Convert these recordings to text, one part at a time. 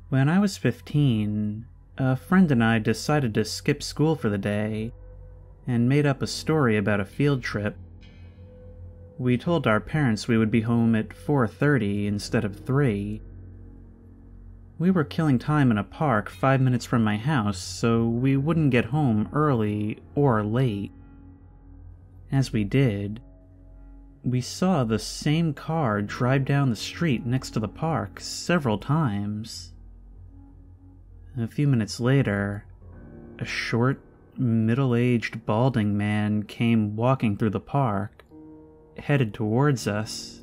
When I was 15, a friend and I decided to skip school for the day and made up a story about a field trip. We told our parents we would be home at 4:30 instead of 3. We were killing time in a park 5 minutes from my house, so we wouldn't get home early or late. As we did, we saw the same car drive down the street next to the park several times. A few minutes later, a short, middle-aged, balding man came walking through the park, headed towards us.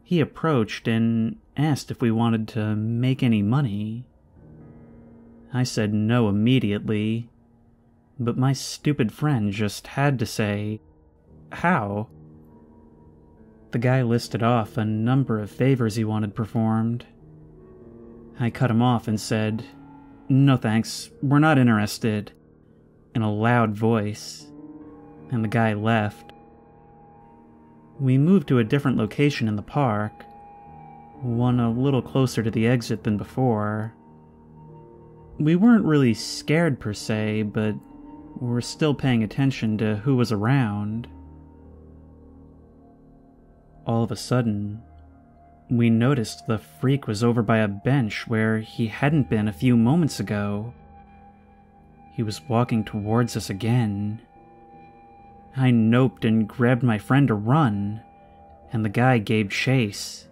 He approached and asked if we wanted to make any money. I said no immediately, but my stupid friend just had to say, "How?" The guy listed off a number of favors he wanted performed. I cut him off and said, "No thanks, we're not interested," in a loud voice, and the guy left. We moved to a different location in the park, one a little closer to the exit than before. We weren't really scared per se, but were still paying attention to who was around. All of a sudden, we noticed the freak was over by a bench where he hadn't been a few moments ago. He was walking towards us again. I noped and grabbed my friend to run, and the guy gave chase.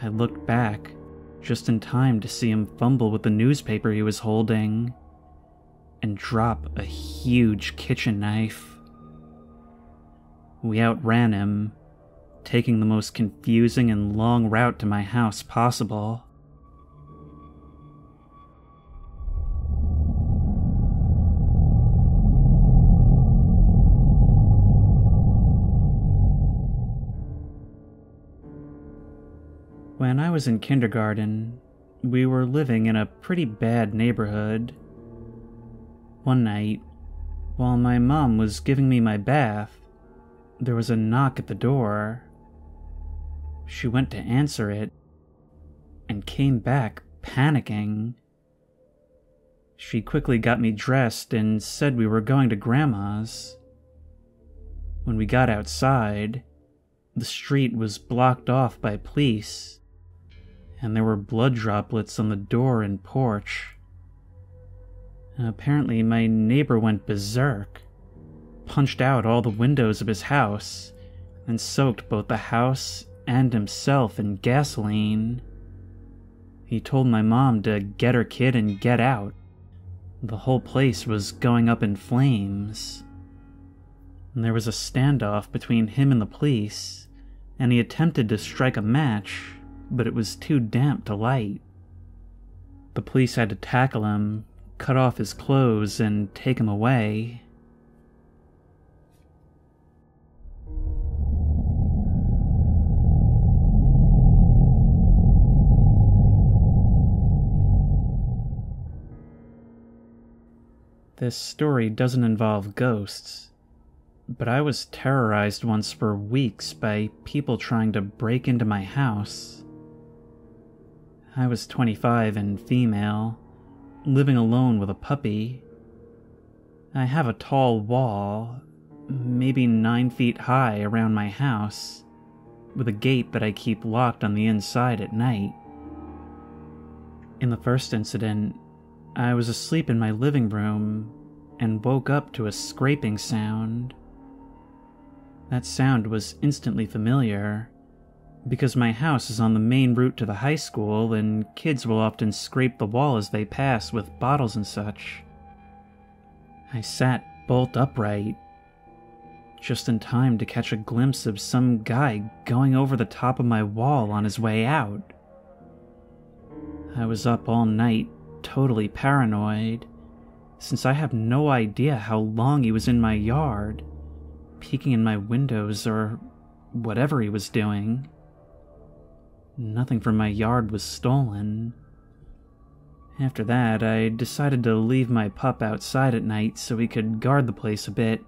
I looked back, just in time to see him fumble with the newspaper he was holding, and drop a huge kitchen knife. We outran him, taking the most confusing and long route to my house possible. When I was in kindergarten, we were living in a pretty bad neighborhood. One night, while my mom was giving me my bath, there was a knock at the door. She went to answer it, and came back panicking. She quickly got me dressed and said we were going to Grandma's. When we got outside, the street was blocked off by police, and there were blood droplets on the door and porch. Apparently my neighbor went berserk, punched out all the windows of his house, and soaked both the house and himself in gasoline. He told my mom to get her kid and get out. The whole place was going up in flames. And there was a standoff between him and the police, and he attempted to strike a match, but it was too damp to light. The police had to tackle him, cut off his clothes, and take him away. This story doesn't involve ghosts, but I was terrorized once for weeks by people trying to break into my house. I was 25 and female, living alone with a puppy. I have a tall wall, maybe 9 feet high, around my house, with a gate that I keep locked on the inside at night. In the first incident, I was asleep in my living room and woke up to a scraping sound. That sound was instantly familiar, because my house is on the main route to the high school and kids will often scrape the wall as they pass with bottles and such. I sat bolt upright, just in time to catch a glimpse of some guy going over the top of my wall on his way out. I was up all night, totally paranoid, since I have no idea how long he was in my yard, peeking in my windows or whatever he was doing. Nothing from my yard was stolen. After that, I decided to leave my pup outside at night so he could guard the place a bit.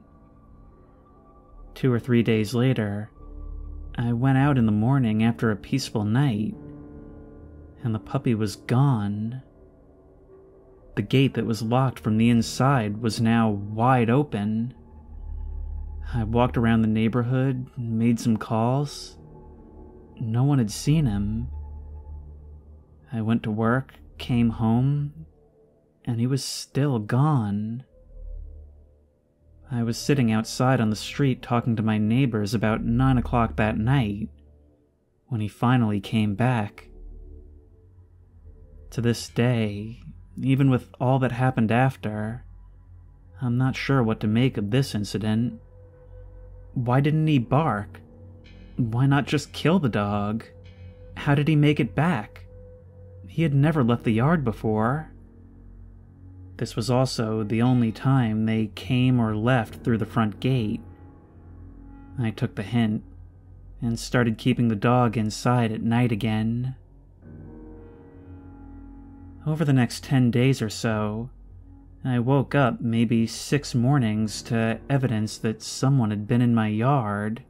2 or 3 days later, I went out in the morning after a peaceful night, and the puppy was gone. The gate that was locked from the inside was now wide open. I walked around the neighborhood, made some calls. No one had seen him. I went to work, came home, and he was still gone. I was sitting outside on the street talking to my neighbors about 9 o'clock that night when he finally came back. To this day, even with all that happened after, I'm not sure what to make of this incident. Why didn't he bark? Why not just kill the dog? How did he make it back? He had never left the yard before. This was also the only time they came or left through the front gate. I took the hint and started keeping the dog inside at night again. Over the next 10 days or so, I woke up maybe 6 mornings to evidence that someone had been in my yard.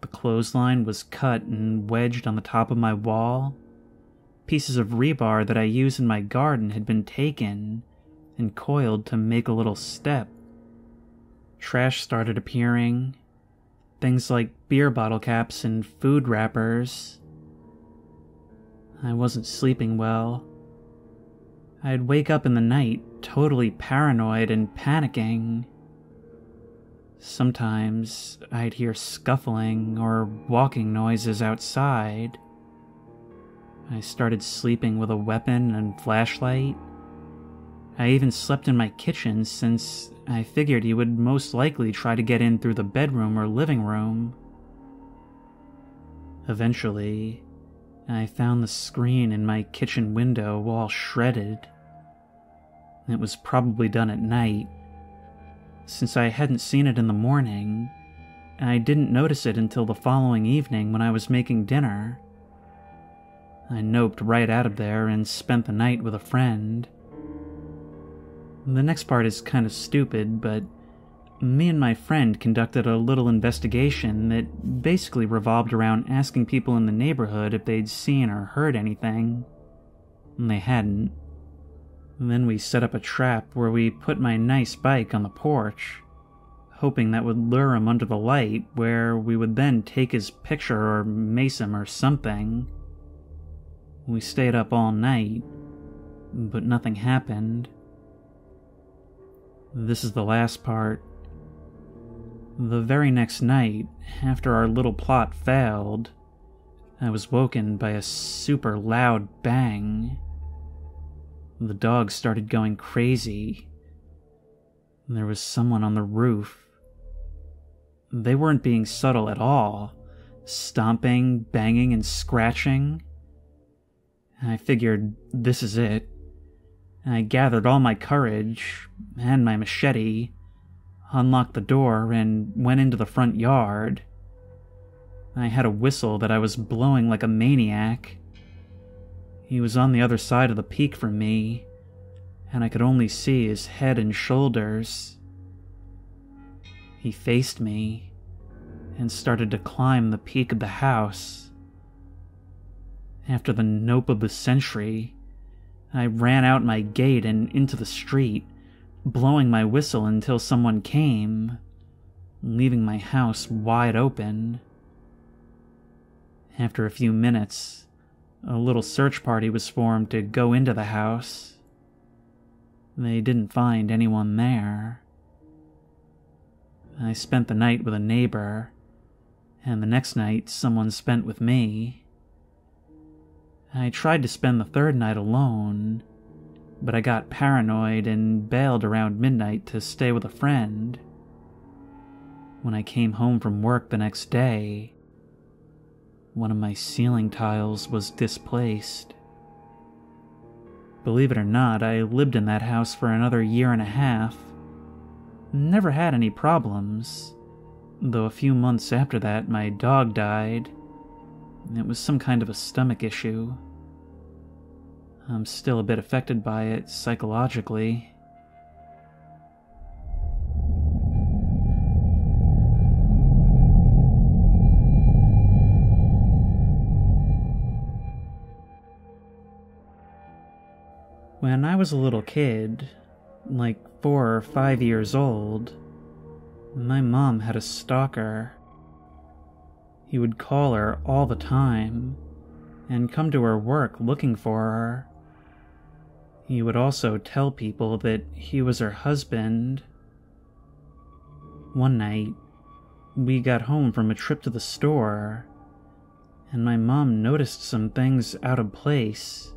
The clothesline was cut and wedged on the top of my wall. Pieces of rebar that I use in my garden had been taken and coiled to make a little step. Trash started appearing. Things like beer bottle caps and food wrappers. I wasn't sleeping well. I'd wake up in the night totally paranoid and panicking. Sometimes I'd hear scuffling or walking noises outside. I started sleeping with a weapon and flashlight. I even slept in my kitchen since I figured he would most likely try to get in through the bedroom or living room. Eventually, I found the screen in my kitchen window all shredded. It was probably done at night. Since I hadn't seen it in the morning, I didn't notice it until the following evening when I was making dinner. I noped right out of there and spent the night with a friend. The next part is kind of stupid, but me and my friend conducted a little investigation that basically revolved around asking people in the neighborhood if they'd seen or heard anything. And they hadn't. Then we set up a trap where we put my nice bike on the porch, hoping that would lure him under the light, where we would then take his picture or mace him or something. We stayed up all night, but nothing happened. This is the last part. The very next night, after our little plot failed, I was woken by a super loud bang. The dog started going crazy. There was someone on the roof. They weren't being subtle at all, stomping, banging, and scratching. I figured, this is it. I gathered all my courage, and my machete, unlocked the door, and went into the front yard. I had a whistle that I was blowing like a maniac. He was on the other side of the peak from me, and I could only see his head and shoulders. He faced me, and started to climb the peak of the house. After the nope of the century, I ran out my gate and into the street, blowing my whistle until someone came, leaving my house wide open. After a few minutes, a little search party was formed to go into the house. They didn't find anyone there. I spent the night with a neighbor, and the next night someone spent with me. I tried to spend the third night alone, but I got paranoid and bailed around midnight to stay with a friend. When I came home from work the next day, one of my ceiling tiles was displaced. Believe it or not, I lived in that house for another 1.5 years. Never had any problems, though a few months after that my dog died. It was some kind of a stomach issue. I'm still a bit affected by it psychologically. When I was a little kid, like 4 or 5 years old, my mom had a stalker. He would call her all the time and come to her work looking for her. He would also tell people that he was her husband. One night, we got home from a trip to the store, and my mom noticed some things out of place.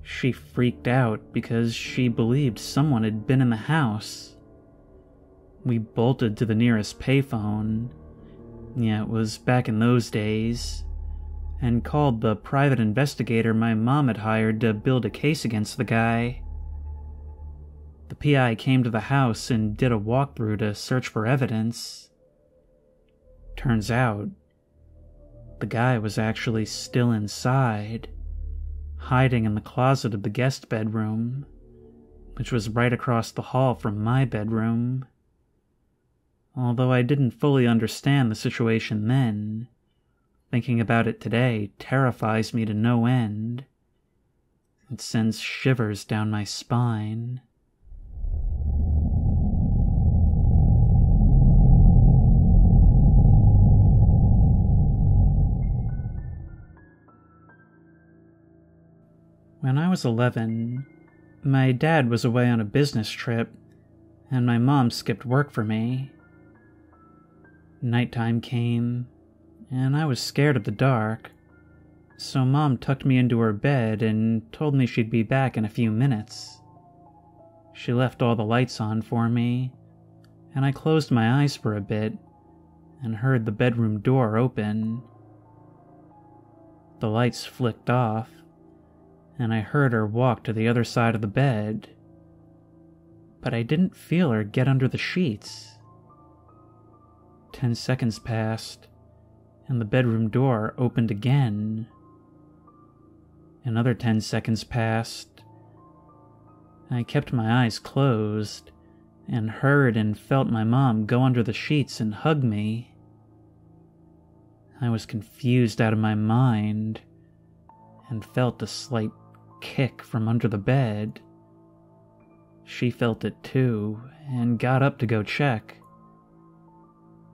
She freaked out because she believed someone had been in the house. We bolted to the nearest payphone, yeah, it was back in those days, and called the private investigator my mom had hired to build a case against the guy. The PI came to the house and did a walkthrough to search for evidence. Turns out, the guy was actually still inside, hiding in the closet of the guest bedroom, which was right across the hall from my bedroom. Although I didn't fully understand the situation then, thinking about it today terrifies me to no end. It sends shivers down my spine. When I was 11, my dad was away on a business trip, and my mom skipped work for me. Nighttime came, and I was scared of the dark, so Mom tucked me into her bed and told me she'd be back in a few minutes. She left all the lights on for me, and I closed my eyes for a bit and heard the bedroom door open. The lights flicked off, and I heard her walk to the other side of the bed, but I didn't feel her get under the sheets. 10 seconds passed, and the bedroom door opened again. Another 10 seconds passed. I kept my eyes closed and heard and felt my mom go under the sheets and hug me. I was confused out of my mind and felt a slight kick from under the bed. She felt it too and got up to go check.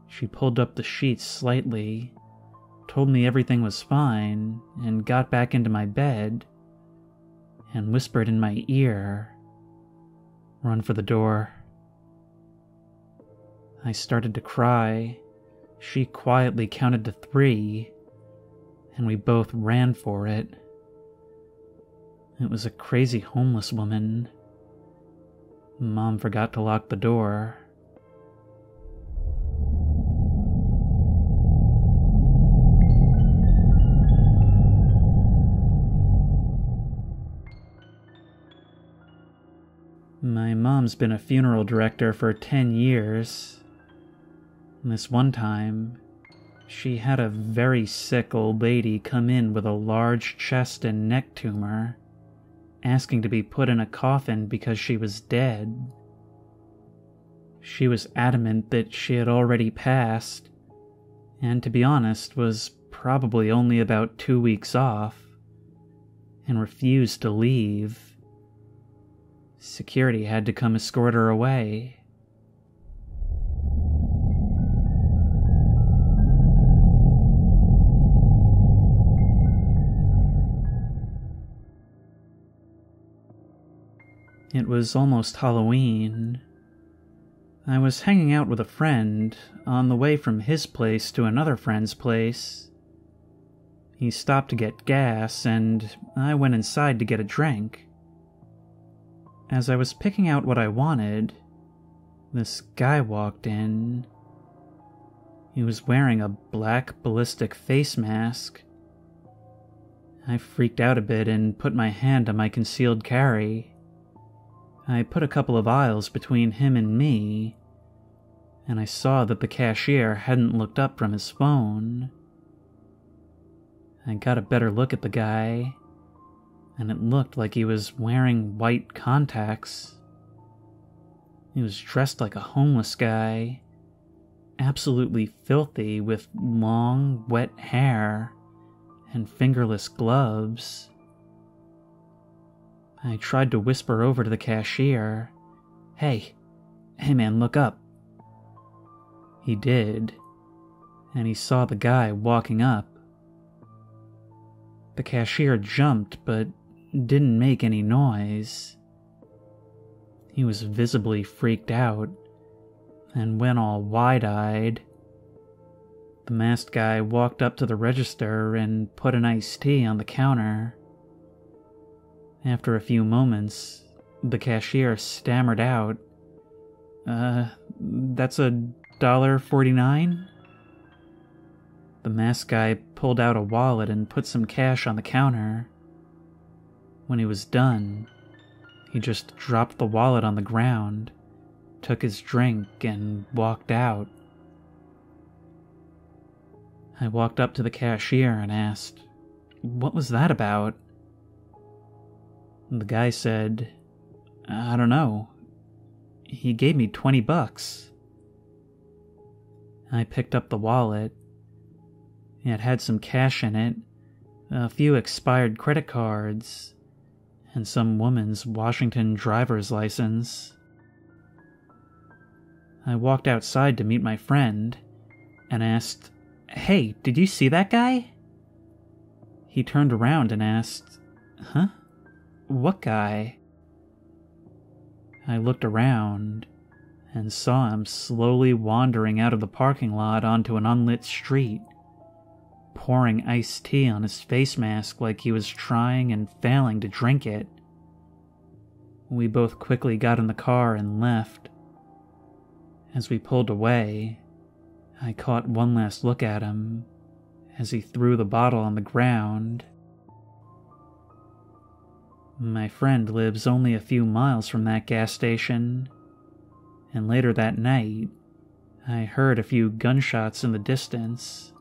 She pulled up the sheets slightly, told me everything was fine, and got back into my bed, and whispered in my ear, "Run for the door." I started to cry. She quietly counted to 3, and we both ran for it. It was a crazy homeless woman. Mom forgot to lock the door. My mom's been a funeral director for 10 years. This one time, she had a very sick old lady come in with a large chest and neck tumor, asking to be put in a coffin because she was dead. She was adamant that she had already passed, and to be honest, was probably only about 2 weeks off, and refused to leave. Security had to come escort her away. It was almost Halloween. I was hanging out with a friend on the way from his place to another friend's place. He stopped to get gas, and I went inside to get a drink. As I was picking out what I wanted, this guy walked in. He was wearing a black ballistic face mask. I freaked out a bit and put my hand on my concealed carry. I put a couple of aisles between him and me, and I saw that the cashier hadn't looked up from his phone. I got a better look at the guy, and it looked like he was wearing white contacts. He was dressed like a homeless guy, absolutely filthy, with long, wet hair and fingerless gloves. I tried to whisper over to the cashier, Hey man, look up." He did, and he saw the guy walking up. The cashier jumped, but didn't make any noise. He was visibly freaked out, and went all wide-eyed. The masked guy walked up to the register and put an iced tea on the counter. After a few moments, the cashier stammered out, That's $1.49? The masked guy pulled out a wallet and put some cash on the counter. When he was done, he just dropped the wallet on the ground, took his drink, and walked out. I walked up to the cashier and asked, "What was that about?" The guy said, "I don't know. He gave me $20. I picked up the wallet. It had some cash in it, a few expired credit cards, and some woman's Washington driver's license. I walked outside to meet my friend and asked, "Hey, did you see that guy?" He turned around and asked, "Huh? What guy?" I looked around and saw him slowly wandering out of the parking lot onto an unlit street, pouring iced tea on his face mask like he was trying and failing to drink it. We both quickly got in the car and left. As we pulled away, I caught one last look at him as he threw the bottle on the ground. My friend lives only a few miles from that gas station, and later that night, I heard a few gunshots in the distance.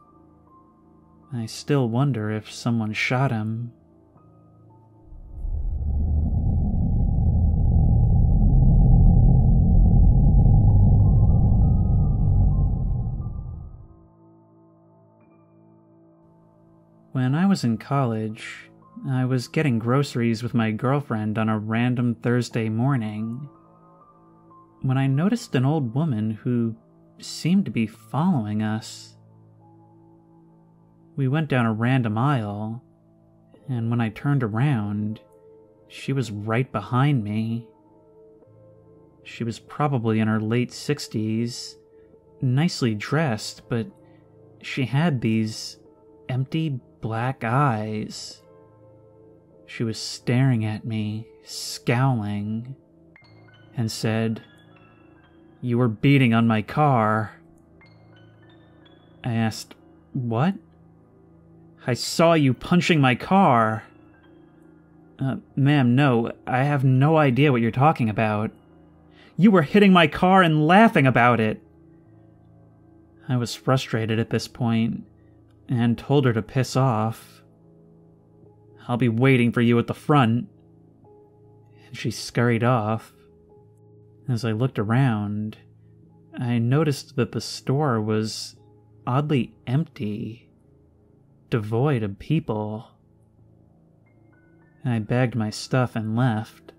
I still wonder if someone shot him. When I was in college, I was getting groceries with my girlfriend on a random Thursday morning when I noticed an old woman who seemed to be following us. We went down a random aisle, and when I turned around, she was right behind me. She was probably in her late 60s, nicely dressed, but she had these empty black eyes. She was staring at me, scowling, and said, "You were beating on my car." I asked, "What?" "I saw you punching my car." Ma'am, no, I have no idea what you're talking about. You were hitting my car and laughing about it." I was frustrated at this point and told her to piss off. "I'll be waiting for you at the front." And she scurried off. As I looked around, I noticed that the store was oddly empty, devoid of people. I bagged my stuff and left,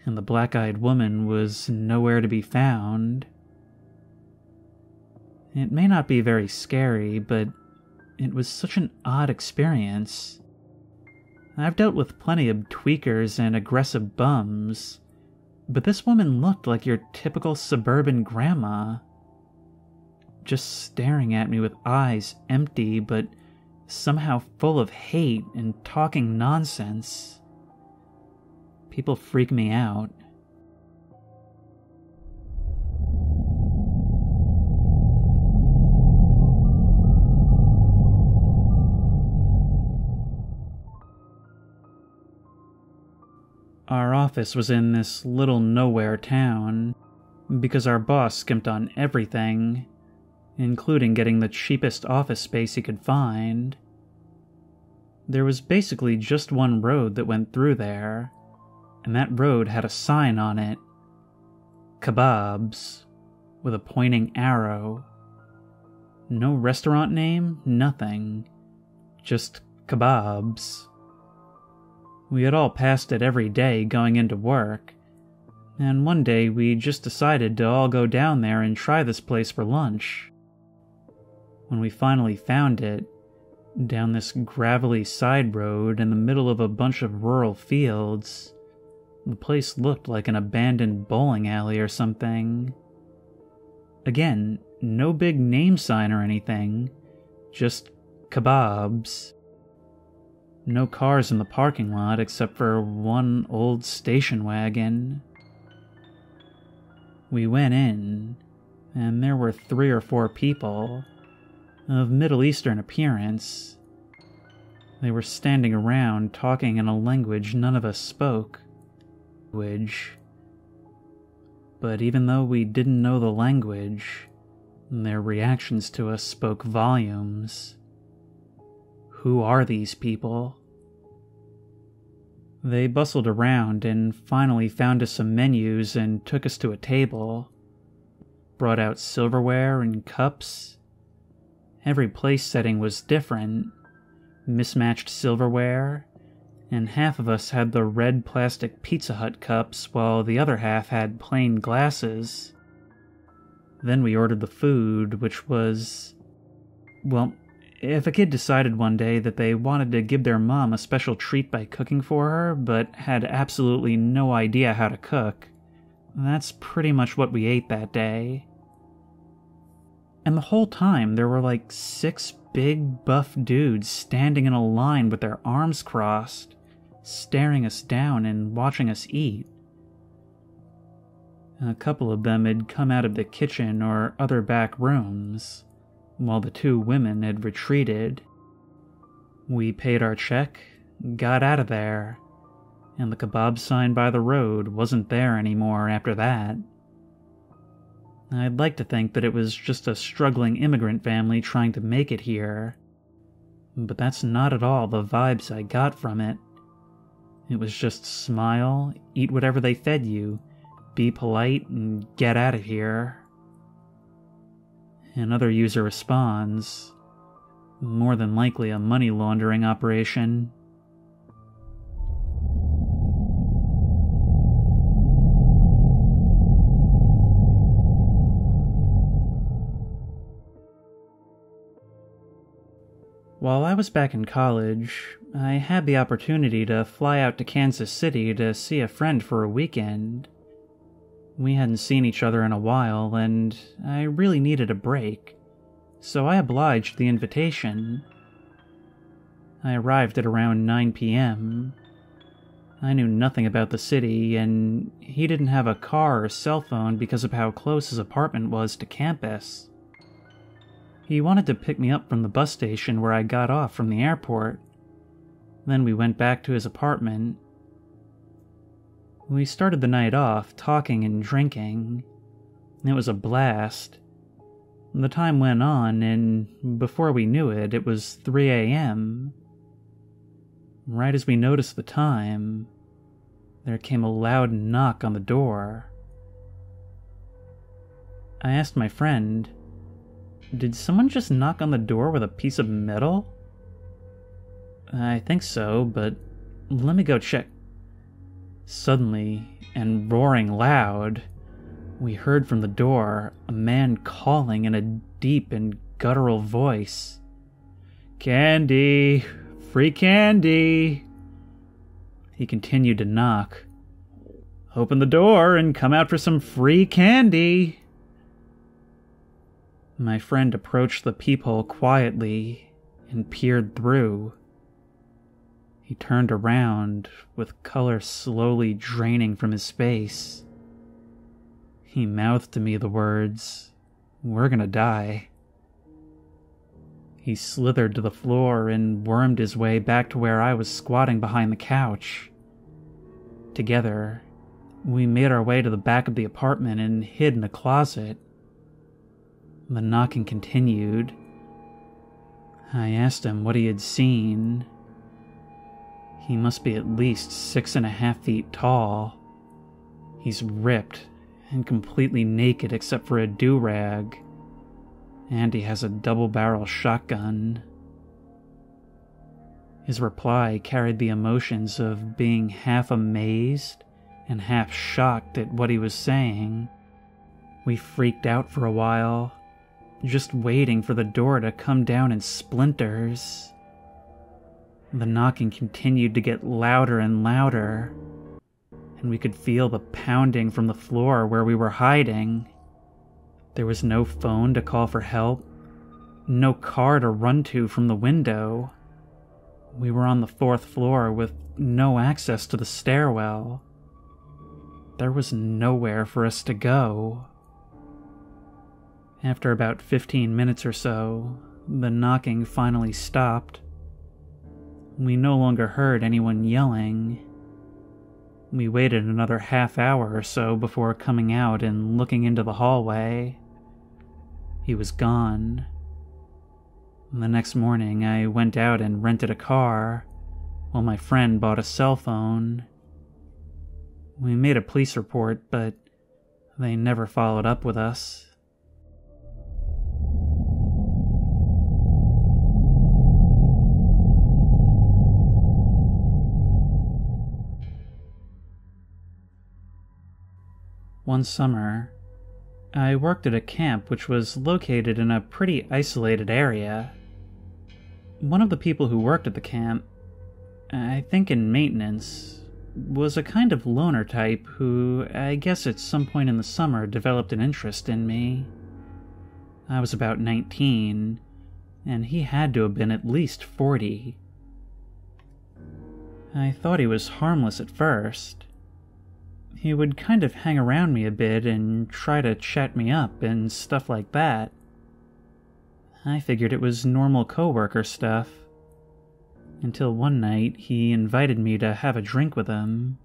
and the black-eyed woman was nowhere to be found. It may not be very scary, but it was such an odd experience. I've dealt with plenty of tweakers and aggressive bums, but this woman looked like your typical suburban grandma, just staring at me with eyes empty but somehow full of hate and talking nonsense. People freak me out. Our office was in this little nowhere town, because our boss skimped on everything, including getting the cheapest office space he could find. There was basically just one road that went through there, and that road had a sign on it, Kebabs, with a pointing arrow. No restaurant name, nothing, just Kebabs. We had all passed it every day going into work, and one day we just decided to all go down there and try this place for lunch. When we finally found it, down this gravelly side road in the middle of a bunch of rural fields, the place looked like an abandoned bowling alley or something. Again, no big name sign or anything, just Kebabs. No cars in the parking lot except for one old station wagon. We went in, and there were 3 or 4 people of Middle Eastern appearance. They were standing around talking in a language none of us spoke. But even though we didn't know the language, their reactions to us spoke volumes. Who are these people? They bustled around and finally found us some menus and took us to a table. Brought out silverware and cups. Every place setting was different. Mismatched silverware, and half of us had the red plastic Pizza Hut cups while the other half had plain glasses. Then we ordered the food, which was... well, if a kid decided one day that they wanted to give their mom a special treat by cooking for her, but had absolutely no idea how to cook, that's pretty much what we ate that day. And the whole time there were like 6 big buff dudes standing in a line with their arms crossed, staring us down and watching us eat. A couple of them had come out of the kitchen or other back rooms, while the 2 women had retreated. We paid our check, got out of there, and the kebab sign by the road wasn't there anymore after that. I'd like to think that it was just a struggling immigrant family trying to make it here, but that's not at all the vibes I got from it. It was just smile, eat whatever they fed you, be polite, and get out of here. Another user responds, more than likely a money laundering operation. While I was back in college, I had the opportunity to fly out to Kansas City to see a friend for a weekend. We hadn't seen each other in a while, and I really needed a break, so I obliged the invitation. I arrived at around 9 p.m. I knew nothing about the city, and he didn't have a car or cell phone because of how close his apartment was to campus. He wanted to pick me up from the bus station where I got off from the airport. Then we went back to his apartment. We started the night off talking and drinking. It was a blast. The time went on, and before we knew it, it was 3 a.m. Right as we noticed the time, there came a loud knock on the door. I asked my friend, "Did someone just knock on the door with a piece of metal?" "I think so, but let me go check." Suddenly, and roaring loud, we heard from the door a man calling in a deep and guttural voice. "Candy! Free candy!" He continued to knock. "Open the door and come out for some free candy!" My friend approached the peephole quietly and peered through. He turned around, with color slowly draining from his face. He mouthed to me the words, "We're gonna die." He slithered to the floor and wormed his way back to where I was squatting behind the couch. Together, we made our way to the back of the apartment and hid in a closet. The knocking continued. I asked him what he had seen. He must be at least 6.5 feet tall. He's ripped and completely naked except for a do-rag. And he has a double-barrel shotgun. His reply carried the emotions of being half amazed and half shocked at what he was saying. We freaked out for a while, just waiting for the door to come down in splinters. The knocking continued to get louder and louder, and we could feel the pounding from the floor where we were hiding. There was no phone to call for help, no car to run to from the window. We were on the 4th floor with no access to the stairwell. There was nowhere for us to go. After about 15 minutes or so, the knocking finally stopped. We no longer heard anyone yelling. We waited another half hour or so before coming out and looking into the hallway. He was gone. The next morning, I went out and rented a car, while my friend bought a cell phone. We made a police report, but they never followed up with us. One summer, I worked at a camp which was located in a pretty isolated area. One of the people who worked at the camp, I think in maintenance, was a kind of loner type who, I guess at some point in the summer, developed an interest in me. I was about 19, and he had to have been at least 40. I thought he was harmless at first. He would kind of hang around me a bit and try to chat me up and stuff like that. I figured it was normal coworker stuff. Until one night, he invited me to have a drink with him.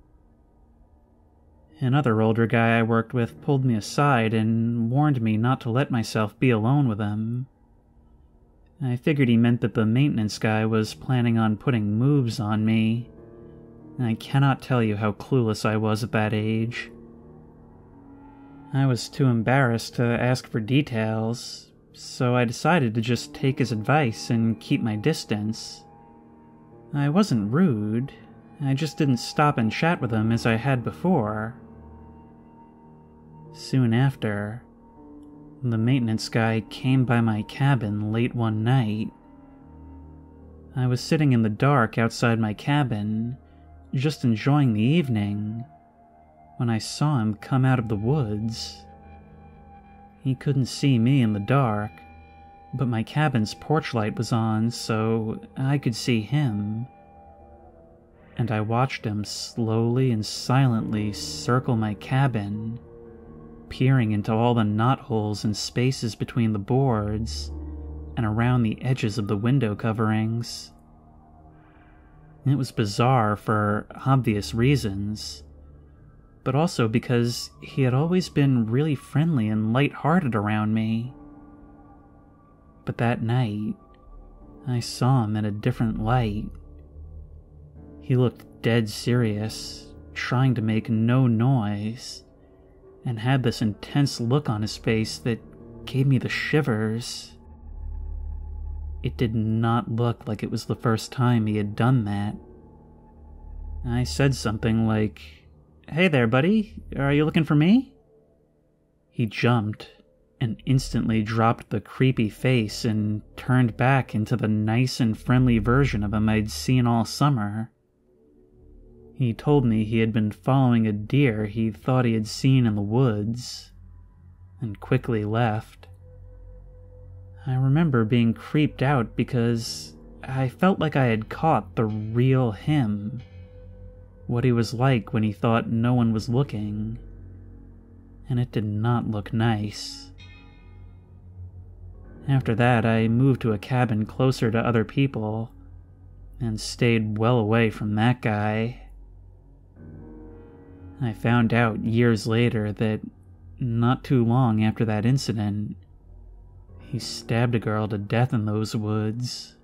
Another older guy I worked with pulled me aside and warned me not to let myself be alone with him. I figured he meant that the maintenance guy was planning on putting moves on me. I cannot tell you how clueless I was at that age. I was too embarrassed to ask for details, so I decided to just take his advice and keep my distance. I wasn't rude, I just didn't stop and chat with him as I had before. Soon after, the maintenance guy came by my cabin late one night. I was sitting in the dark outside my cabin, just enjoying the evening, when I saw him come out of the woods. He couldn't see me in the dark, but my cabin's porch light was on, so I could see him. And I watched him slowly and silently circle my cabin, peering into all the knotholes and spaces between the boards and around the edges of the window coverings. It was bizarre for obvious reasons, but also because he had always been really friendly and light-hearted around me. But that night, I saw him in a different light. He looked dead serious, trying to make no noise, and had this intense look on his face that gave me the shivers. It did not look like it was the first time he had done that. I said something like, "Hey there, buddy, are you looking for me?" He jumped and instantly dropped the creepy face and turned back into the nice and friendly version of him I'd seen all summer. He told me he had been following a deer he thought he had seen in the woods, and quickly left. I remember being creeped out because I felt like I had caught the real him, what he was like when he thought no one was looking, and it did not look nice. After that, I moved to a cabin closer to other people, and stayed well away from that guy. I found out years later that not too long after that incident, he stabbed a girl to death in those woods.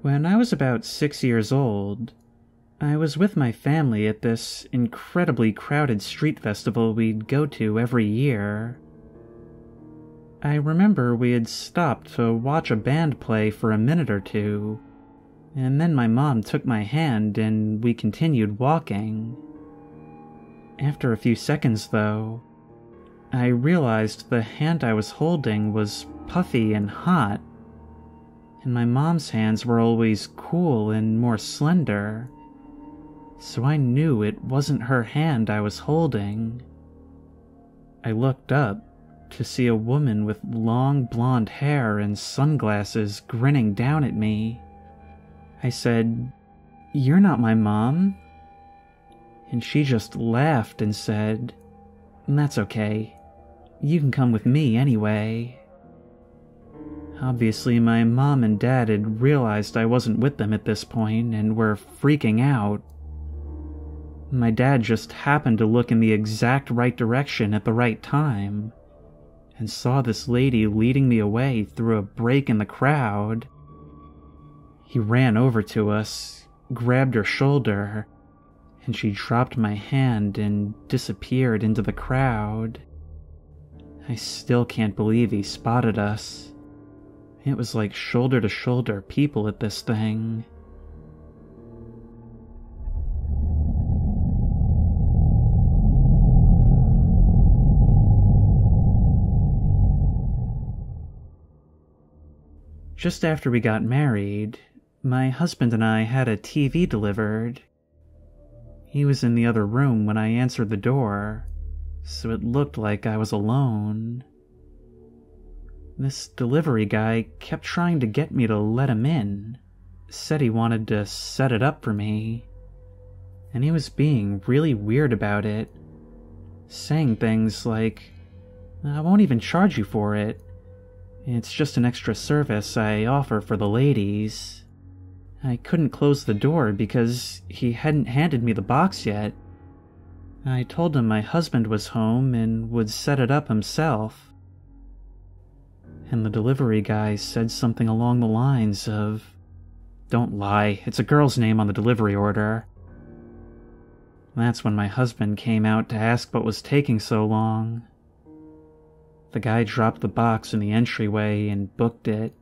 When I was about 6 years old, I was with my family at this incredibly crowded street festival we'd go to every year. I remember we had stopped to watch a band play for a minute or two, and then my mom took my hand and we continued walking. After a few seconds, though, I realized the hand I was holding was puffy and hot, and my mom's hands were always cool and more slender, so I knew it wasn't her hand I was holding. I looked up to see a woman with long blonde hair and sunglasses grinning down at me. I said, "You're not my mom?" And she just laughed and said, "That's okay. You can come with me anyway." Obviously, my mom and dad had realized I wasn't with them at this point and were freaking out. My dad just happened to look in the exact right direction at the right time and saw this lady leading me away through a break in the crowd. He ran over to us, grabbed her shoulder, and she dropped my hand and disappeared into the crowd. I still can't believe he spotted us. It was like shoulder-to-shoulder people at this thing. Just after we got married, my husband and I had a TV delivered. He was in the other room when I answered the door, so it looked like I was alone. This delivery guy kept trying to get me to let him in, said he wanted to set it up for me, and he was being really weird about it, saying things like, "I won't even charge you for it. It's just an extra service I offer for the ladies." I couldn't close the door because he hadn't handed me the box yet. I told him my husband was home and would set it up himself. And the delivery guy said something along the lines of, "Don't lie, it's a girl's name on the delivery order." That's when my husband came out to ask what was taking so long. The guy dropped the box in the entryway and booked it.